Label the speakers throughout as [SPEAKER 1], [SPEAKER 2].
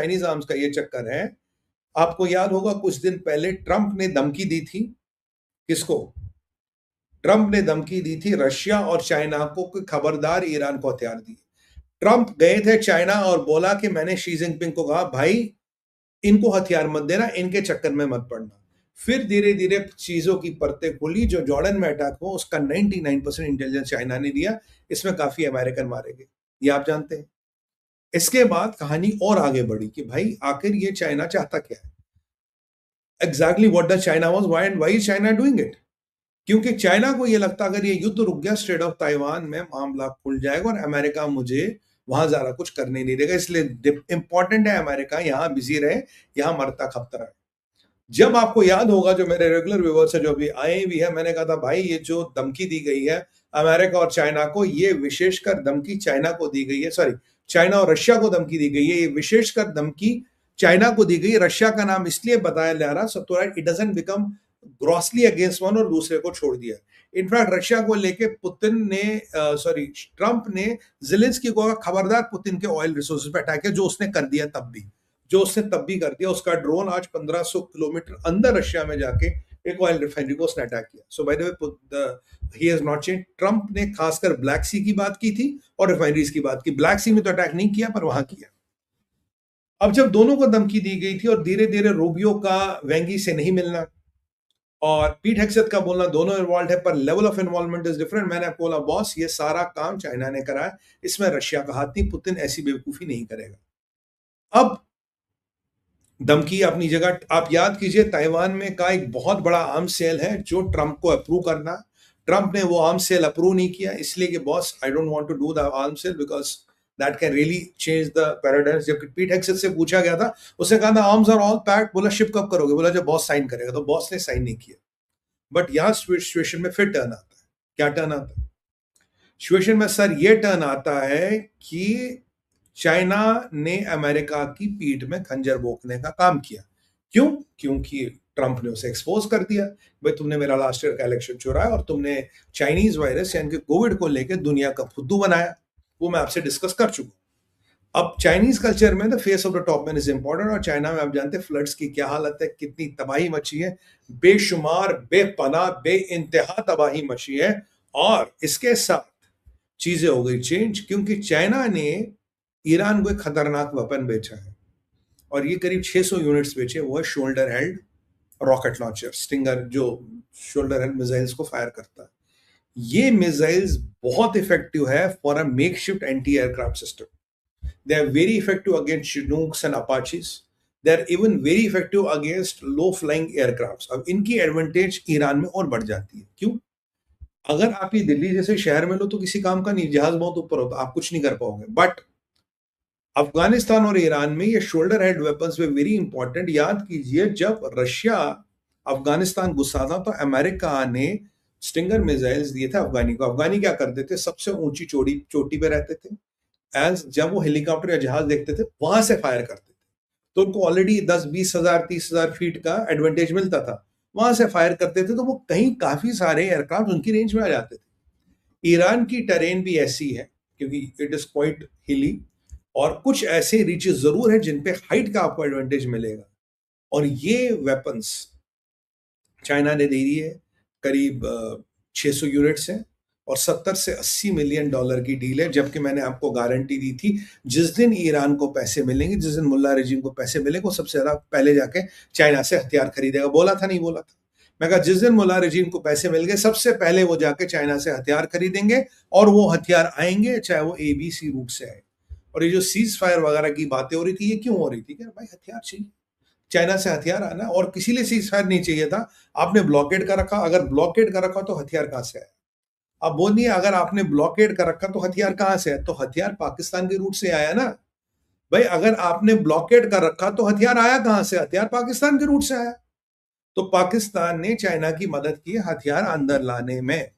[SPEAKER 1] Chinese arms का ये चक्कर है। आपको याद होगा कुछ दिन पहले ट्रंप ने धमकी दी थी, किसको? ट्रंप ने धमकी दी थी रशिया और चाइना को कि खबरदार ईरान को हथियार दिए। ट्रंप गए थे चाइना और बोला कि मैंने शी जिनपिंग को कहा भाई इनको हथियार मत देना, इनके चक्कर में मत पड़ना। फिर धीरे धीरे चीजों की परतें खुली। जो जॉर्डन में अटैक हुआ उसका 99% इंटेलिजेंस चाइना ने दिया, इसमें काफी अमेरिकन मारे गए, ये आप जानते हैं। इसके बाद कहानी और आगे बढ़ी कि भाई आखिर ये चाइना चाहता क्या है, exactly what the China was, why is China doing it. क्योंकि चाइना को ये लगता अगर ये युद्ध रुक गया स्ट्रेट ऑफ ताइवान में मामला खुल जाएगा और अमेरिका मुझे वहां ज्यादा कुछ करने नहीं देगा, इसलिए इंपॉर्टेंट है अमेरिका यहां बिजी रहे, यहां मरता खपता रहे। जब आपको याद होगा जो मेरे रेगुलर व्यूअर्स है जो अभी आए भी है, मैंने कहा था भाई ये जो धमकी दी गई है अमेरिका और चाइना को, ये विशेषकर धमकी चाइना को दी गई है, सॉरी चाइना और रशिया को धमकी दी गई है, ये विशेषकर धमकी चाइना को दी गई। रशिया का नाम इसलिए बताया जा रहा so that it doesn't become grossly against one और दूसरे को छोड़ दिया। इनफैक्ट रशिया को लेके पुतिन ने सॉरी ट्रंप ने जेलेंस्की को खबरदार पुतिन के ऑयल रिसोर्सेज पे अटैक है, जो उसने कर दिया तब भी कर दिया। उसका ड्रोन आज 1500 किलोमीटर अंदर रशिया में जाके एक ऑयल रिफाइनरी को उसने अटैक किया। So by the way he has not change. Trump ने खासकर ब्लैक सी की बात की थी और रिफाइनरीज की बात की, ब्लैक सी में तो अटैक नहीं किया पर वहां किया। अब जब दोनों को धमकी दी गई थी और धीरे धीरे रूबियो का वेंगी से नहीं मिलना और पीट हेगसेथ का बोलना दोनों इन्वॉल्व है पर level of involvement is different, मैंने आपको बोला बॉस ये सारा काम चाइना ने करा है, इसमें रशिया का हाथ नहीं, पुतिन ऐसी बेवकूफी नहीं करेगा। अब धमकी अपनी जगह, आप याद कीजिए ताइवान में का एक बहुत बड़ा आर्म्स सेल है जो ट्रंप को अप्रूव करना, ट्रंप ने वो आर्म्स सेल अप्रूव नहीं किया, इसलिए कि boss I don't want to do the arms sale because that can really change the paradigm. जब पीट हेगसेथ से पूछा गया था उसने कहा था आर्म्स आर ऑल पैक्ड, बोला शिप कब करोगे, बोला जब बॉस साइन करेगा, तो बॉस ने साइन नहीं किया। बट यहां सिचुएशन में फिर टर्न आता है, क्या टर्न आता है सिचुएशन में सर? ये टर्न आता है कि चाइना ने अमेरिका की पीठ में खंजर भोंकने का काम किया। क्यों? क्योंकि ट्रंप ने उसे एक्सपोज कर दिया, भाई तुमने मेरा लास्ट ईयर का इलेक्शन चुराया और तुमने चाइनीज वायरस यानी कि कोविड को लेकर दुनिया का फुद्दू बनाया, वो मैं आपसे डिस्कस कर चुका। अब चाइनीज कल्चर में the face of the top man is important, और चाइना में आप जानते हैं फ्लड्स की क्या हालत है, कितनी तबाही मची है, बेशुमार बेपनाह बे इंतहा तबाही मची है। और इसके साथ चीजें हो गई चेंज क्योंकि चाइना ने ईरान को एक खतरनाक वेपन बेचा है और ये करीब 600 यूनिट्स बेचे, वो है shoulder held rocket launcher stinger, जो शोल्डर हेल्ड मिसाइल्स को फायर करता है। ये मिसाइल्स बहुत इफेक्टिव है for a makeshift anti aircraft system. They are very effective against Chinooks and Apaches. They are even very effective against low flying aircrafts. अब इनकी advantage Iran में और बढ़ जाती है। क्यों? अगर आप ये दिल्ली जैसे शहर में लो तो किसी काम का नहीं, जहाज बहुत ऊपर होता, आप कुछ नहीं कर पाओगे। बट अफगानिस्तान और ईरान में ये शोल्डर हेड वेपन्स वे वेरी इंपॉर्टेंट। याद कीजिए जब रशिया अफगानिस्तान घुसा था तो अमेरिका ने स्टिंगर मिसाइल्स दिए थे अफगानी को। अफगानी क्या करते थे, सबसे ऊंची चोटी पे रहते थे, एज जब वो हेलीकॉप्टर या जहाज देखते थे वहां से फायर करते थे, तो उनको ऑलरेडी 10-20 हजार 30 हजार फीट का एडवांटेज मिलता था, वहां से फायर करते थे तो वो कहीं काफी सारे एयरक्राफ्ट उनकी रेंज में आ जाते थे। ईरान की टेरेन भी ऐसी है क्योंकि इट इज क्वाइट हिली और कुछ ऐसे रीचेस जरूर है जिन पे हाइट का आपको एडवांटेज मिलेगा। और ये वेपन्स चाइना ने दे दी है, करीब 600 यूनिट्स हैं और 70 से 80 मिलियन डॉलर की डील है। जबकि मैंने आपको गारंटी दी थी जिस दिन ईरान को पैसे मिलेंगे, जिस दिन मुल्ला रजीम को पैसे मिलेंगे, वो सबसे ज्यादा पहले जाके चाइना से हथियार खरीदेगा। बोला था नहीं बोला था? मैं कहा जिस दिन मुल्ला रजीम को पैसे मिल गए सबसे पहले वो जाके चाइना से हथियार खरीदेंगे और वो हथियार आएंगे चाहे वो ABC रूट से आए। और ये जो सीज फायर वगैरह की बातें हो रही थी, ये क्यों हो रही थी? कि भाई हथियार चाहिए, चाइना से हथियार आना, और किसी लिए सीज फायर नहीं चाहिए था। आपने ब्लॉकेड कर रखा, अगर ब्लॉकेड कर रखा तो हथियार कहां से आया? अब बोलिए अगर आपने ब्लॉकेड कर रखा तो हथियार कहां से है? तो हथियार पाकिस्तान के रूट से आया ना भाई। अगर आपने ब्लॉकेड कर रखा तो हथियार आया कहां से? हथियार पाकिस्तान के रूट से आया। तो पाकिस्तान ने चाइना की मदद की हथियार अंदर लाने में,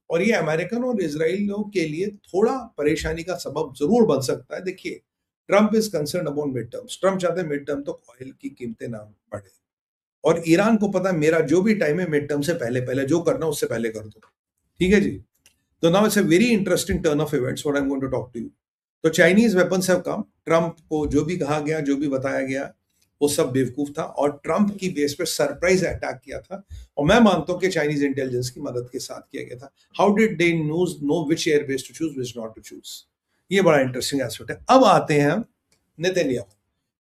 [SPEAKER 1] और ये अमेरिकन और इजरायलियों के लिए थोड़ा परेशानी का सबब जरूर बन सकता है। देखिए Trump is concern about mid terms, Trump चाहते हैं मिड टर्म तो ऑयल की कीमतें ना बढ़े, और ईरान को पता है मेरा जो भी टाइम है मिड टर्म से पहले पहले जो करना उससे पहले कर दो। ठीक है जी। तो now it's a very interesting turn of events what I am going to talk to you. तो Chinese weapons have come. Trump को जो भी कहा गया, जो भी बताया गया, वो सब बेवकूफ था और ट्रंप की बेस पे सरप्राइज अटैक किया था। और मैं मानता हूं कि चाइनीज इंटेलिजेंस की मदद के साथ किया गया था। How did they know which airbase to choose, which not to choose? ये बड़ा इंटरेस्टिंग एस्पेक्ट है। अब आते हैं हम नेतन्याहू।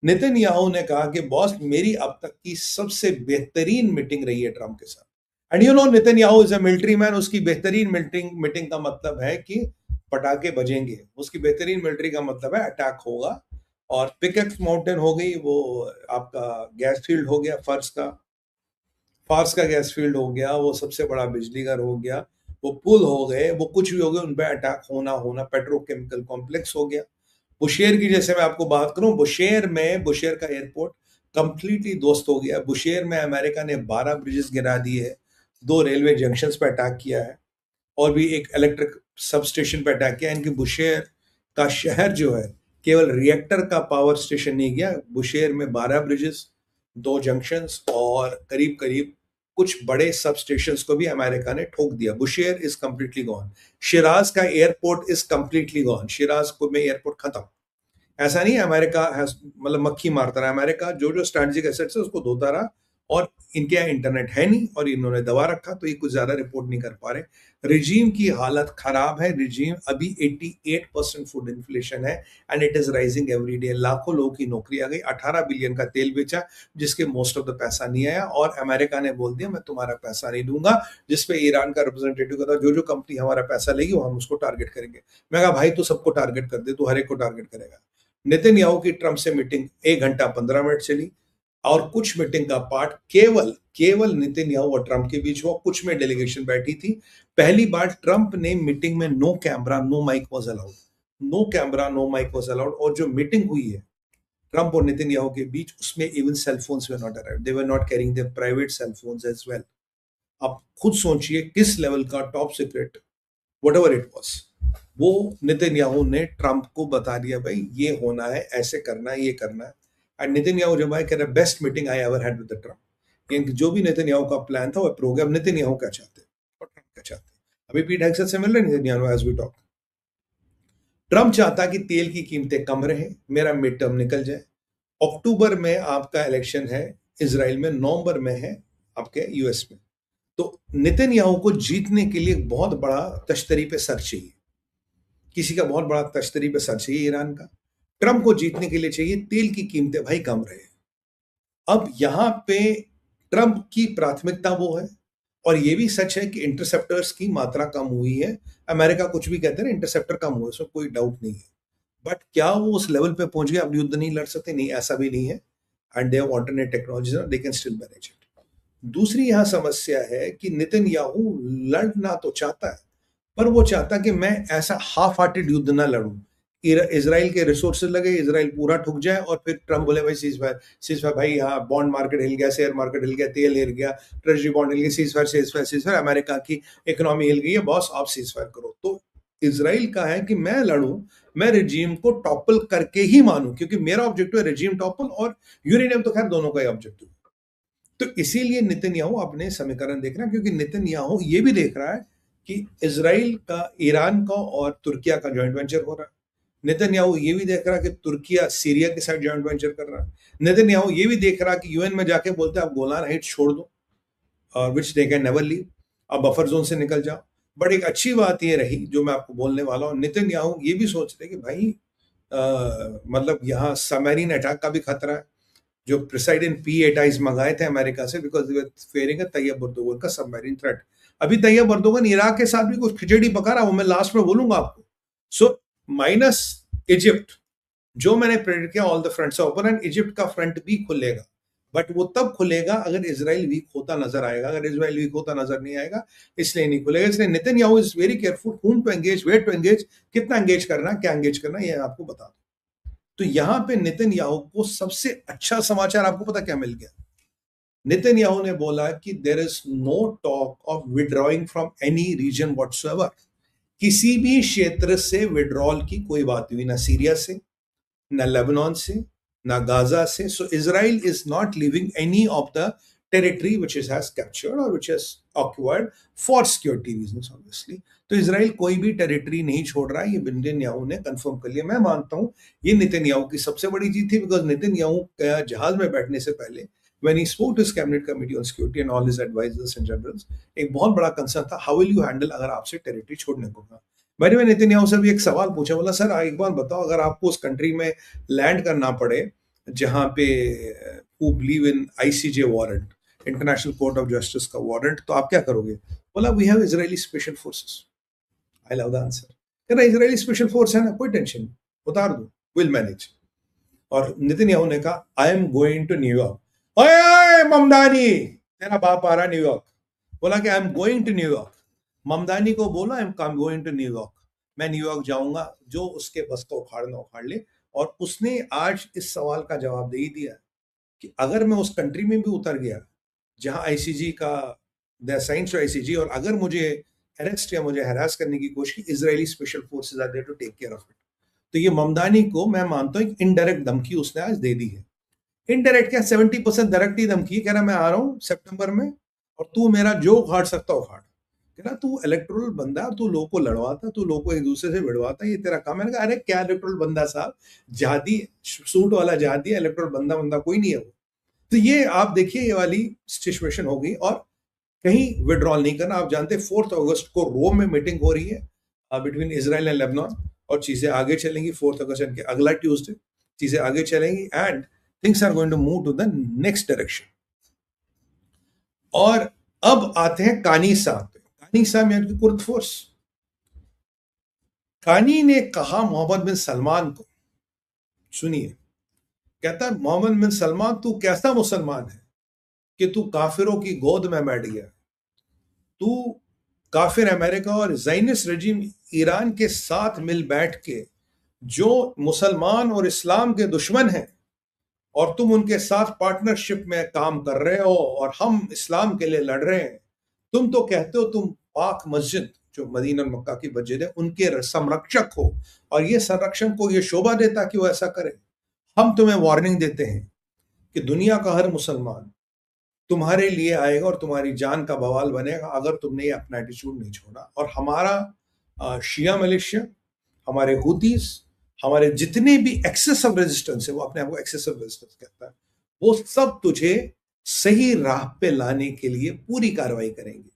[SPEAKER 1] नेतन्याहू ने कहा कि बॉस, मेरी अब तक की सबसे बेहतरीन मीटिंग रही है ट्रंप के साथ। And you know, Netanyahu is a military man. उसकी बेहतरीन मीटिंग का मतलब है कि पटाखे बजेंगे। उसकी बेहतरीन मिलिट्री का मतलब है अटैक होगा। और पिकेक्स माउंटेन हो गई, वो आपका गैस फील्ड हो गया, फार्स का गैस फील्ड हो गया, वो सबसे बड़ा बिजली घर हो गया, वो पुल हो गए, वो कुछ भी हो गए, उन पर अटैक होना, पेट्रोकेमिकल कॉम्प्लेक्स हो गया। बुशेर की जैसे मैं आपको बात करूं, बुशेर का एयरपोर्ट कंप्लीटली ध्वस्त हो गया। बुशेर में अमेरिका ने 12 ब्रिजेस गिरा दिए है, 2 रेलवे जंक्शंस पे अटैक किया है और भी एक इलेक्ट्रिक सब स्टेशन पे अटैक किया। इनकी बुशेर का शहर जो है, केवल रिएक्टर का पावर स्टेशन नहीं गया, बुशेर में 12 ब्रिजेस, 2 जंक्शंस और करीब करीब कुछ बड़े सब स्टेशंस को भी अमेरिका ने ठोक दिया। Bushehr is completely gone. Shiraz का airport is completely gone. Shiraz को में एयरपोर्ट खत्म। ऐसा नहीं है अमेरिका मतलब मक्खी मारता रहा। अमेरिका जो जो स्ट्रेटेजिक एसेट्स है उसको धोता रहा और इनके यहाँ इंटरनेट है नहीं और इन्होंने दबा रखा, तो ये कुछ ज्यादा रिपोर्ट नहीं कर पा रहे। रिजीम की हालत खराब है। रिजीम अभी 88% फूड इन्फ्लेशन है and it is rising every day. लाखों लोगों की नौकरी आ गई। 18 बिलियन का तेल बेचा जिसके मोस्ट ऑफ द पैसा नहीं आया और अमेरिका ने बोल दिया मैं तुम्हारा पैसा नहीं दूंगा, जिसपे ईरान का रिप्रेजेंटेटिव कहता जो जो कंपनी हमारा पैसा लेगी वो हम उसको टारगेट करेंगे। मैं कहा भाई तू सबको टारगेट कर दे, तू हर एक को टारगेट करेगा। नेतन्याहू की ट्रंप से मीटिंग 1 घंटा 15 मिनट चली और कुछ मीटिंग का पार्ट केवल नेतन्याहू और ट्रंप के बीच हुआ। कुछ में डेलीगेशन बैठी थी। पहली बार ट्रंप ने मीटिंग में no camera no mic was allowed, no camera no mic was allowed. और जो मीटिंग हुई है ट्रंप और नेतन्याहू के बीच, उसमें even cell phones were not arrived, they were not carrying their private cell phones as well. आप खुद सोचिए किस लेवल का top secret whatever it was, वो नेतन्याहू ने ट्रंप को बता दिया भाई ये होना है, ऐसे करना है, ये करना है। एंड नेतन्याहू जब आए कह रहा best meeting I ever had with the Trump. यानी जो भी नेतन्याहू का प्लान था वो अप्रूव हो गया। अब नेतन्याहू क्या चाहते हैं और ट्रंप क्या चाहते हैं? अभी पीट हेगसेथ से मिल रहे Netanyahu as we talk. Trump चाहता कि तेल की कीमतें कम रहे, मेरा मिड टर्म निकल जाए। अक्टूबर में आपका इलेक्शन है इजराइल में, नवंबर में है आपके यूएस में। तो नेतन्याहू को जीतने के लिए बहुत बड़ा तश्तरी पे सर चाहिए, किसी का बहुत बड़ा तश्तरी पे सर चाहिए ईरान का। ट्रंप को जीतने के लिए चाहिए तेल की कीमतें भाई कम रहे। अब यहां पे ट्रंप की प्राथमिकता वो है और ये भी सच है कि इंटरसेप्टर्स की मात्रा कम हुई है। अमेरिका कुछ भी कहते हैं ना, इंटरसेप्टर कम हुए, उसमें कोई डाउट नहीं है। बट क्या वो उस लेवल पे पहुंच गए अब युद्ध नहीं लड़ सकते? नहीं, ऐसा भी नहीं है। And they have alternate technologies, they can still manage it. दूसरी यहां समस्या है कि नेतन्याहू लड़ना तो चाहता है पर वो चाहता कि मैं ऐसा हाफ हार्टेड युद्ध ना लड़ूं। इजराइल के रिसोर्सेज लगे, इजराइल पूरा ठुक जाए और फिर ट्रंप बोले भाई सीज फायर भाई, हाँ बॉन्ड मार्केट हिल गया, शेयर मार्केट हिल गया, तेल हिल गया, ट्रेजरी बॉन्ड हिल गया, सीज फायर, अमेरिका की इकोनॉमी हिल गई है, बॉस आप सीज फायर करो। तो इजराइल का है कि मैं लड़ूं, मैं रिजीम को टॉपल करके ही मानूं, क्योंकि मेरा ऑब्जेक्टिव है रिजीम टॉपल और यूरेनियम तो खैर दोनों का ही ऑब्जेक्टिव। तो इसीलिए नेतन्याहू अपने समीकरण देख रहा है, क्योंकि नेतन्याहू ये भी देख रहा है कि इजराइल का, ईरान का और तुर्किया का जॉइंट वेंचर हो रहा है। नेतन्याहू ये भी देख रहा है कि तुर्किया सीरिया के साथ जॉइंट वेंचर कर रहा है। नेतन्याहू ये भी देख रहा है कि यूएन में जाके बोलते हैं आप गोलान हाइट्स छोड़ दो, और विच दे कैन नेवर लीव, अब बफर जोन से निकल जाओ। बट एक अच्छी बात ये रही जो मैं आपको बोलने वाला हूँ, नेतन्याहू ये भी सोच रहे कि भाई मतलब यहाँ सबमरीन अटैक का भी खतरा है। जो प्रिसाइडन P-8Is मंगाए थे अमेरिका से, because they were fearing Tayyip Erdogan का सबमरीन थ्रेट। अभी तैयब अर्दोगन इराक के साथ भी कुछ खिचड़ी पका रहा, वो मैं लास्ट में बोलूंगा आपको। सो माइनस इजिप्ट, जो मैंने प्रेडिक्ट किया all the fronts open, and Egypt का फ्रंट भी खुलेगा, बट वो तब खुलेगा अगर इजराइल वीक होता नजर आएगा। अगर इजराइल वीक होता नजर नहीं आएगा, इसलिए नहीं खुलेगा। इसलिए Netanyahu is very careful whom to engage, where to engage, कितना एंगेज करना, क्या एंगेज करना, ये आपको बता दूं। तो यहां पे नेतन्याहू को सबसे अच्छा समाचार आपको पता क्या मिल गया? नेतन्याहू ने बोला कि there is no talk of withdrawing from any region whatsoever. किसी भी क्षेत्र से विड्रॉल की कोई बात हुई, ना सीरिया से, ना लेबनान से, ना गाजा से। So Israel is not leaving any of the territory which it has captured or which has acquired for security reasons obviously. तो इजराइल कोई भी टेरिटरी नहीं छोड़ रहा है, ये नेतन्याहू ने कंफर्म कर लिया। मैं मानता हूं ये नेतन्याहू की सबसे बड़ी जीत थी, बिकॉज नेतन्याहू का जहाज में बैठने से पहले when he spoke to his cabinet committee on security and all his advisors and generals, एक बहुत बड़ा कंसर्न था, how will you handle अगर आपसे टेरिटरी छोड़ने को कहा। मैंने नेतन्याहू से भी एक सवाल पूछा, बोला सर एक बार बताओ, अगर आपको उस कंट्री में लैंड करना पड़े जहां पे who believe in ICJ warrant, international court of justice का वारंट, तो आप क्या करोगे? बोला we have Israeli special forces. I love the answer. कह रहा इजरायली स्पेशल फोर्स है ना, कोई टेंशन, उतार दो, विल मैनेज। और नेतन्याहू ने कहा आई एम गोइंग टू न्यूयॉर्क। ओए ममदानी, तेरा बाप आ रहा न्यूयॉर्क। बोला कि आई am going to New York. Mamdani को बोला आई एम गोइंग टू न्यूयॉर्क, मैं न्यूयॉर्क जाऊंगा, जो उसके बस को उखाड़ना उखाड़ ले। और उसने आज इस सवाल का जवाब दे ही दिया कि अगर मैं उस कंट्री में भी उतर गया जहां आईसीजी का साइंस टू आईसीजी, और अगर मुझे अरेस्ट या मुझे हरास करने की कोशिश, Israeli special forces are there to take care of it. तो ये ममदानी को मैं मानता हूं इनडायरेक्ट धमकी उसने आज दे दी है। इनडायरेक्ट क्या, 70% डायरेक्ट ही धमकी। कह रहा मैं आ रहा हूं सितंबर में और तू मेरा जो उखाड़ सकता उखाड़। कह रहा तू इलेक्टोरल बंदा, तू लोगों को लड़वाता, तू लोगों को एक दूसरे से भिड़वाता, ये तेरा काम है। मैंने कहा अरे क्या इलेक्टोरल बंदा साहब, जहादी सूट वाला जहादी है, इलेक्टोरल बंदा कोई नहीं है वो। तो ये आप देखिए ये वाली सिचुएशन हो गई, और कहीं विड्रॉल नहीं करना। आप जानते हैं 4 अगस्त को रोम में मीटिंग हो रही है बिटवीन इजराइल एंड लेबनान, और चीजें आगे चलेंगी। 4 अगस्त के अगला ट्यूसडे चीजें आगे चलेंगी and things are going to move to the next direction. और अब आते हैं कानी साहब पे। कानी साहब यानी कि कुर्द फोर्स। कानी ने कहा मोहम्मद बिन सलमान को, सुनिए, कहता है मोहम्मद बिन सलमान तू कैसा मुसलमान है कि तू काफिरों की गोद में बैठ गया। तू काफिर अमेरिका और ज़ायनिस्ट रजीम ईरान के साथ मिल बैठ के जो मुसलमान और इस्लाम के दुश्मन हैं, और तुम उनके साथ पार्टनरशिप में काम कर रहे हो और हम इस्लाम के लिए लड़ रहे हैं। तुम तो कहते हो तुम पाक मस्जिद जो मदीना और मक्का की मस्जिद है उनके संरक्षक हो, और ये संरक्षण को ये शोभा देता कि वो ऐसा करे। हम तुम्हें वार्निंग देते हैं कि दुनिया का हर मुसलमान तुम्हारे लिए आएगा और तुम्हारी जान का बवाल बनेगा अगर तुमने ये अपना एटीट्यूड नहीं छोड़ा। और हमारा शिया मिलिशिया, हमारे हुतीस, हमारे जितने भी एक्सेसिव रेजिस्टेंस है, वो अपने आप को एक्सेसिव रेजिस्टेंस कहता है, वो सब तुझे सही राह पे लाने के लिए पूरी कार्रवाई करेंगे।